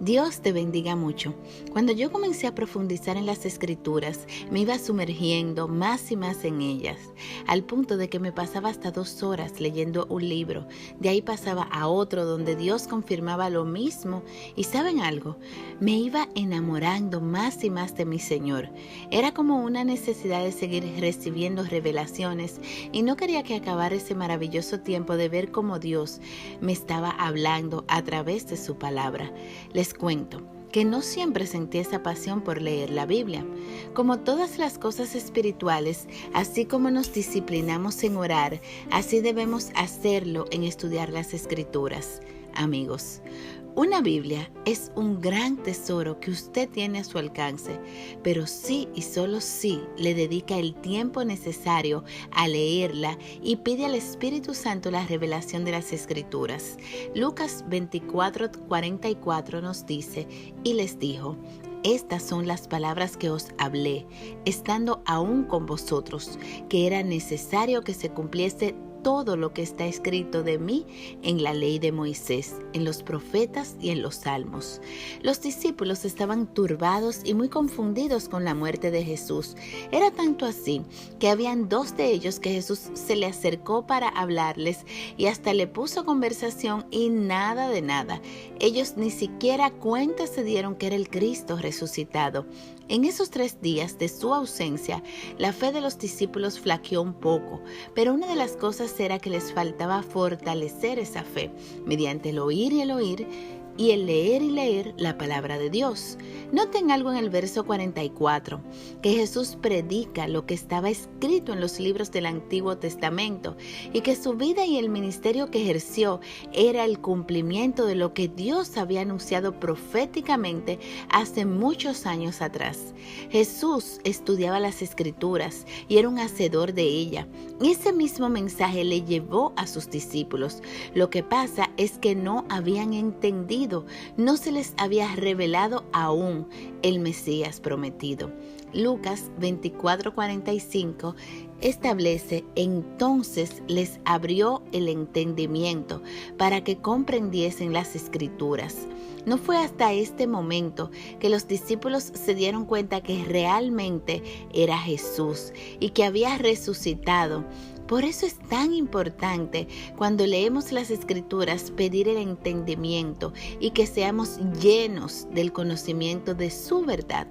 Dios te bendiga mucho. Cuando yo comencé a profundizar en las Escrituras, me iba sumergiendo más y más en ellas, al punto de que me pasaba hasta 2 horas leyendo un libro. De ahí pasaba a otro donde Dios confirmaba lo mismo. ¿Y saben algo? Me iba enamorando más y más de mi Señor. Era como una necesidad de seguir recibiendo revelaciones y no quería que acabara ese maravilloso tiempo de ver cómo Dios me estaba hablando a través de su palabra. Les cuento que no siempre sentí esa pasión por leer la Biblia. Como todas las cosas espirituales, así como nos disciplinamos en orar, así debemos hacerlo en estudiar las Escrituras. Amigos, una Biblia es un gran tesoro que usted tiene a su alcance, pero sí y solo sí le dedica el tiempo necesario a leerla y pide al Espíritu Santo la revelación de las Escrituras. Lucas 24:44 nos dice, y les dijo: estas son las palabras que os hablé, estando aún con vosotros, que era necesario que se cumpliese todo lo que está escrito de mí en la ley de Moisés, en los profetas y en los salmos. Los discípulos estaban turbados y muy confundidos con la muerte de Jesús. Era tanto así que habían 2 de ellos que Jesús se le acercó para hablarles y hasta le puso conversación y nada de nada. Ellos ni siquiera cuenta se dieron que era el Cristo resucitado. En esos 3 días de su ausencia, la fe de los discípulos flaqueó un poco, pero una de las cosas era que les faltaba fortalecer esa fe mediante el oír y el leer y leer la palabra de Dios. Noten algo en el verso 44, que Jesús predica lo que estaba escrito en los libros del Antiguo Testamento y que su vida y el ministerio que ejerció era el cumplimiento de lo que Dios había anunciado proféticamente hace muchos años atrás. Jesús estudiaba las Escrituras y era un hacedor de ella. Y ese mismo mensaje le llevó a sus discípulos. Lo que pasa es que no habían entendido, no se les había revelado aún el Mesías prometido. Lucas 24:45 establece: entonces les abrió el entendimiento para que comprendiesen las Escrituras. No fue hasta este momento que los discípulos se dieron cuenta que realmente era Jesús y que había resucitado. Por eso es tan importante cuando leemos las Escrituras pedir el entendimiento y que seamos llenos del conocimiento de su verdad.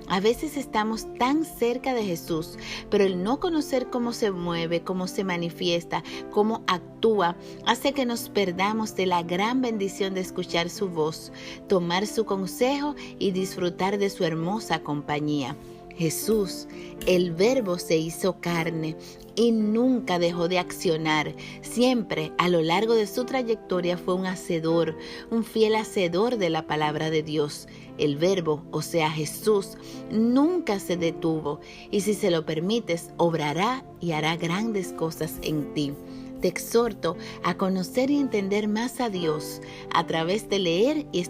A veces estamos tan cerca de Jesús, pero el no conocer cómo se mueve, cómo se manifiesta, cómo actúa, hace que nos perdamos de la gran bendición de escuchar su voz, tomar su consejo y disfrutar de su hermosa compañía. Jesús, el Verbo, se hizo carne y nunca dejó de accionar. Siempre a lo largo de su trayectoria fue un hacedor, un fiel hacedor de la palabra de Dios. El Verbo, o sea Jesús, nunca se detuvo y si se lo permites, obrará y hará grandes cosas en ti. Te exhorto a conocer y entender más a Dios a través de leer y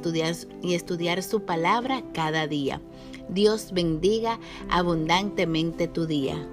estudiar su palabra cada día. Dios bendiga abundantemente tu día.